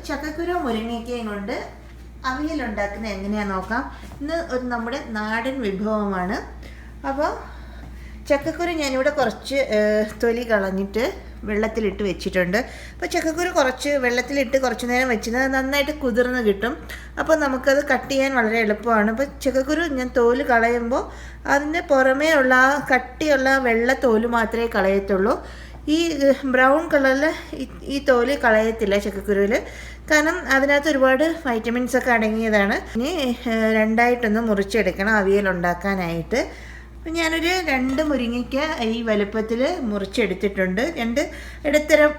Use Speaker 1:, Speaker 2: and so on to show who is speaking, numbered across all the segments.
Speaker 1: ചക്കക്കുരു മുരിങ്ങയ്ക്കയും കൊണ്ട് അവിയലുണ്ടാക്കുന്നത് എങ്ങനെയാണെന്ന് നോക്കാം. ഇന്ന് ഒരു നമ്മുടെ നാടൻ വിഭവമാണ്. അപ്പോൾ ചക്കക്കുരു ഞാനിവിടെ കുറച്ച് തൊലി കളഞ്ഞിട്ട് വെള്ളത്തിലിട്ട് വെച്ചിട്ടുണ്ട്. അപ്പോൾ ചക്കക്കുരു കുറച്ച് വെള്ളത്തിലിട്ട് കുറച്ച് നേരം വെച്ചത് നന്നായിട്ട് കുതിർന്ന് കിട്ടും. അപ്പോൾ നമുക്കത് കട്ട് ചെയ്യാൻ വളരെ എളുപ്പമാണ്. അപ്പോൾ ചക്കക്കുരു ഞാൻ തോല് കളയുമ്പോൾ അതിൻ്റെ പുറമേ ഉള്ള ആ കട്ടിയുള്ള വെള്ള തോല് മാത്രമേ കളയത്തുള്ളൂ. ഈ ബ്രൗൺ കളറിൽ ഈ തോല് കളയത്തില്ല ചക്കക്കുരുവിൽ, കാരണം അതിനകത്ത് ഒരുപാട് വൈറ്റമിൻസ് ഒക്കെ അടങ്ങിയതാണ്. ഇനി രണ്ടായിട്ടൊന്ന് മുറിച്ചെടുക്കണം അവിയലുണ്ടാക്കാനായിട്ട്. അപ്പം ഞാനൊരു 2 മുരിങ്ങയ്ക്ക ഈ വലുപ്പത്തിൽ മുറിച്ചെടുത്തിട്ടുണ്ട്. 2 ഇടത്തരം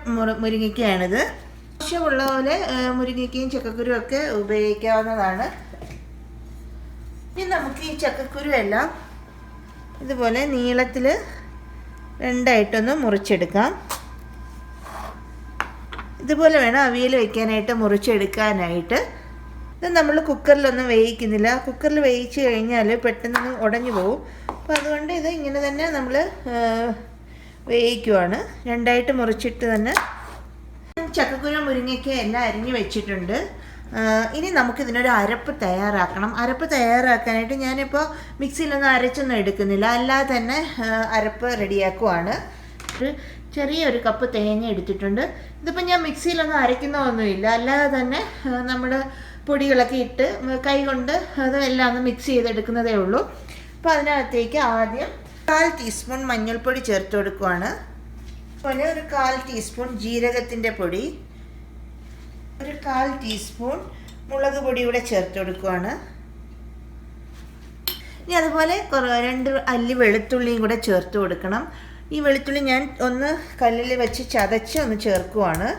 Speaker 1: മുരിങ്ങയ്ക്കയാണിത്. ആവശ്യമുള്ള പോലെ മുരിങ്ങയ്ക്കയും ചക്കക്കുരും ഒക്കെ ഉപയോഗിക്കാവുന്നതാണ്. ഇനി നമുക്ക് ഈ ചക്കക്കുരു എല്ലാം ഇതുപോലെ നീളത്തിൽ 2ആയിട്ടൊന്ന് മുറിച്ചെടുക്കാം. ഇതുപോലെ വേണം അവിയൽ വയ്ക്കാനായിട്ട് മുറിച്ചെടുക്കാനായിട്ട്. ഇത് നമ്മൾ കുക്കറിലൊന്നും വേവിക്കുന്നില്ല. കുക്കറിൽ വേവിച്ച് കഴിഞ്ഞാൽ പെട്ടെന്ന് ഉടഞ്ഞു പോകും. അപ്പോൾ അതുകൊണ്ട് ഇത് ഇങ്ങനെ തന്നെ നമ്മൾ വേവിക്കുവാണ്. 2ആയിട്ട് മുറിച്ചിട്ട് തന്നെ ചക്കക്കുരു മുരിങ്ങയ്ക്ക എല്ലാം അരിഞ്ഞ് വെച്ചിട്ടുണ്ട്. ഇനി നമുക്കിതിനൊരു അരപ്പ് തയ്യാറാക്കണം. അരപ്പ് തയ്യാറാക്കാനായിട്ട് ഞാനിപ്പോൾ മിക്സിയിലൊന്നും അരച്ചൊന്നും എടുക്കുന്നില്ല, അല്ലാതെ തന്നെ അരപ്പ് റെഡിയാക്കുവാണ്. ഒരു ചെറിയൊരു കപ്പ് തേങ്ങ എടുത്തിട്ടുണ്ട്. ഇതിപ്പോൾ ഞാൻ മിക്സിയിലൊന്നും അരയ്ക്കുന്നൊന്നുമില്ല, അല്ലാതെ തന്നെ നമ്മുടെ പൊടികളൊക്കെ ഇട്ട് കൈ കൊണ്ട് അത് എല്ലാം ഒന്ന് മിക്സ് ചെയ്തെടുക്കുന്നതേ ഉള്ളൂ. അപ്പോൾ അതിനകത്തേക്ക് ആദ്യം 1/4 ടീസ്പൂൺ മഞ്ഞൾപ്പൊടി ചേർത്ത് കൊടുക്കുവാണ്. അതുപോലെ ഒരു 1/4 ടീസ്പൂൺ ജീരകത്തിൻ്റെ പൊടി, ഒരു 1/4 ടീസ്പൂൺ മുളക് പൊടി കൂടെ ചേർത്ത് കൊടുക്കുവാണ്. ഇനി അതുപോലെ 2 അല്ലി വെളുത്തുള്ളിയും കൂടെ ചേർത്ത് കൊടുക്കണം. ഈ വെളുത്തുള്ളി ഞാൻ ഒന്ന് കല്ലിൽ വെച്ച് ചതച്ച് ഒന്ന് ചേർക്കുവാണ്.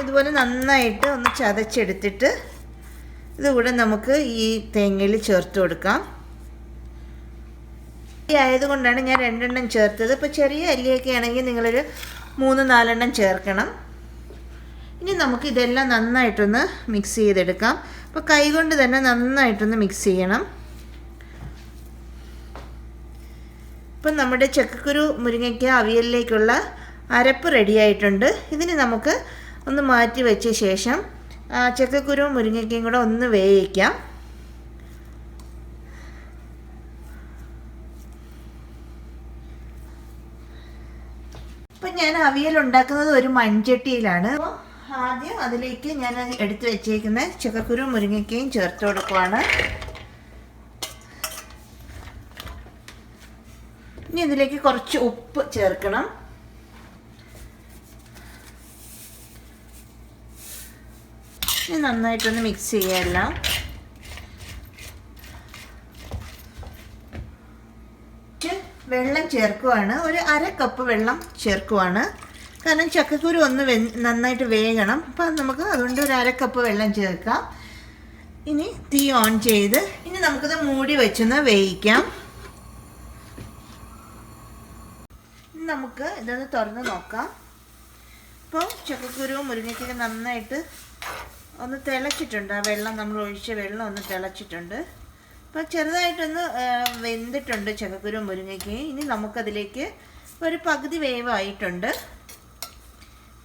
Speaker 1: ഇതുപോലെ നന്നായിട്ട് ഒന്ന് ചതച്ചെടുത്തിട്ട് ഇതുകൂടെ നമുക്ക് ഈ തേങ്ങയിൽ ചേർത്ത് കൊടുക്കാം. ഈ ആയതുകൊണ്ടാണ് ഞാൻ 2 എണ്ണം ചേർത്തത്. ഇപ്പോൾ ചെറിയ അരിയൊക്കെ ആണെങ്കിൽ നിങ്ങളൊരു 3-4 എണ്ണം ചേർക്കണം. ഇനി നമുക്ക് ഇതെല്ലാം നന്നായിട്ടൊന്ന് മിക്സ് ചെയ്തെടുക്കാം. അപ്പോൾ കൈകൊണ്ട് തന്നെ നന്നായിട്ടൊന്ന് മിക്സ് ചെയ്യണം. ഇപ്പം നമ്മുടെ ചക്കക്കുരു മുരിങ്ങയ്ക്ക അവിയലിലേക്കുള്ള അരപ്പ് റെഡിയായിട്ടുണ്ട്. ഇതിന് നമുക്ക് ഒന്ന് മാറ്റി വെച്ച ശേഷം ചക്കക്കുരു മുരിങ്ങയ്ക്കയും കൂടെ ഒന്ന് വേവിക്കാം. ഇപ്പം ഞാൻ അവിയൽ ഉണ്ടാക്കുന്നത് ഒരു മൺചട്ടിയിലാണ്. അപ്പോൾ ആദ്യം അതിലേക്ക് ഞാൻ എടുത്ത് വെച്ചേക്കുന്ന ചക്കക്കുരു മുരിങ്ങയ്ക്കയും ചേർത്ത് കൊടുക്കുവാണ്. ഇനി ഇതിലേക്ക് കുറച്ച് ഉപ്പ് ചേർക്കണം. ഇനി നന്നായിട്ടൊന്ന് മിക്സ് ചെയ്യാം എല്ലാം. വെള്ളം ചേർക്കുവാണ്. ഒരു 1/2 കപ്പ് വെള്ളം ചേർക്കുവാണ്. കാരണം ചക്കക്കുരു ഒന്ന് നന്നായിട്ട് വേകണം. അപ്പം നമുക്ക് അതുകൊണ്ട് ഒരു 1/2 കപ്പ് വെള്ളം ചേർക്കാം. ഇനി തീ ഓൺ ചെയ്ത് ഇനി നമുക്കിത് മൂടി വെച്ചൊന്ന് വേവിക്കാം. നമുക്ക് ഇതൊന്ന് തുറന്ന് നോക്കാം. ഇപ്പോൾ ചക്കക്കുരുവും മുരിങ്ങയ്ക്കൊക്കെ നന്നായിട്ട് ഒന്ന് തിളച്ചിട്ടുണ്ട്. ആ വെള്ളം നമ്മൾ ഒഴിച്ച വെള്ളം ഒന്ന് തിളച്ചിട്ടുണ്ട്. അപ്പോൾ ചെറുതായിട്ടൊന്ന് വെന്തിട്ടുണ്ട് ചക്കക്കുരു മുരിങ്ങയ്ക്ക്. ഇനി നമുക്കതിലേക്ക് ഒരു പകുതി വേവായിട്ടുണ്ട്.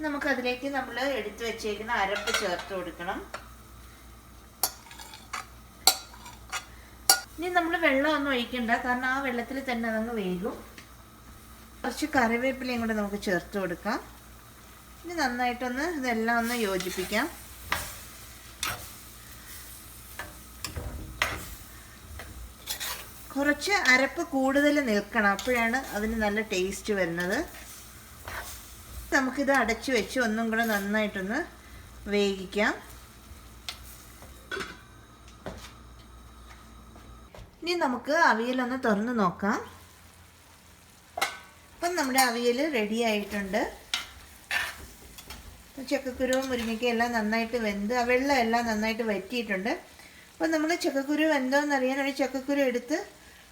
Speaker 1: നമുക്കതിലേക്ക് നമ്മൾ എടുത്തു വെച്ചേക്കുന്ന അരപ്പ് ചേർത്ത് കൊടുക്കണം. ഇനി നമ്മൾ വെള്ളമൊന്നും ഒഴിക്കണ്ട, കാരണം ആ വെള്ളത്തിൽ തന്നെ അതങ്ങ് വേകും. കുറച്ച് കറിവേപ്പിലയും കൂടെ നമുക്ക് ചേർത്ത് കൊടുക്കാം. ഇനി നന്നായിട്ടൊന്ന് ഇതെല്ലാം ഒന്ന് യോജിപ്പിക്കാം. കുറച്ച് അരപ്പ് കൂടുതൽ നിൽക്കണം, അപ്പോഴാണ് അതിന് നല്ല ടേസ്റ്റ് വരുന്നത്. നമുക്കിത് അടച്ചു വെച്ച് ഒന്നും കൂടെ നന്നായിട്ടൊന്ന് വേവിക്കാം. ഇനി നമുക്ക് അവിയലൊന്ന് തുറന്ന് നോക്കാം. അപ്പം നമ്മുടെ അവിയൽ റെഡി ആയിട്ടുണ്ട്. ചക്കക്കുരുവും മുരിങ്ങയ്ക്കയും എല്ലാം നന്നായിട്ട് വെന്ത് ആ വെള്ളം എല്ലാം നന്നായിട്ട് വറ്റിയിട്ടുണ്ട്. അപ്പോൾ നമ്മൾ ചക്കക്കുരു വെന്തോന്നറിയാൻ ഒരു ചക്കക്കുരു എടുത്ത്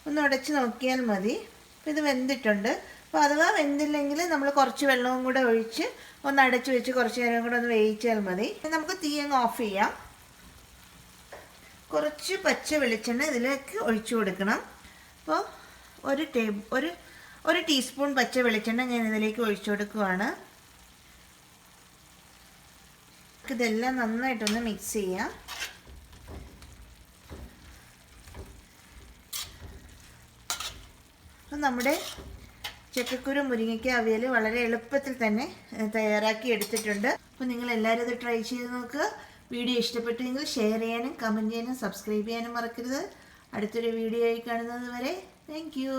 Speaker 1: ഒന്ന് ഉടച്ച് നോക്കിയാൽ മതി. അപ്പോൾ ഇത് വെന്തിട്ടുണ്ട്. അപ്പോൾ അഥവാ വെന്തില്ലെങ്കിൽ നമ്മൾ കുറച്ച് വെള്ളവും കൂടെ ഒഴിച്ച് ഒന്ന് അടച്ച് വെച്ച് കുറച്ച് നേരം കൂടെ ഒന്ന് വേവിച്ചാൽ മതി. നമുക്ക് തീ അങ്ങ് ഓഫ് ചെയ്യാം. കുറച്ച് പച്ച വെളിച്ചെണ്ണ ഇതിലേക്ക് ഒഴിച്ചു കൊടുക്കണം. അപ്പോൾ ഒരു ടീസ്പൂൺ പച്ച വെളിച്ചെണ്ണ ഞാൻ ഇതിലേക്ക് ഒഴിച്ചു കൊടുക്കുകയാണ്. ഇതെല്ലാം നന്നായിട്ടൊന്ന് മിക്സ് ചെയ്യാം. അപ്പം നമ്മുടെ ചക്കക്കുരു മുരിങ്ങയ്ക്ക അവിയൽ വളരെ എളുപ്പത്തിൽ തന്നെ തയ്യാറാക്കി എടുത്തിട്ടുണ്ട്. അപ്പോൾ നിങ്ങളെല്ലാവരും ഇത് ട്രൈ ചെയ്ത് നോക്കുക. വീഡിയോ ഇഷ്ടപ്പെട്ടെങ്കിൽ ഷെയർ ചെയ്യാനും കമൻറ്റ് ചെയ്യാനും സബ്സ്ക്രൈബ് ചെയ്യാനും മറക്കരുത്. അടുത്തൊരു വീഡിയോ ആയി കാണുന്നത് വരെ താങ്ക് യു.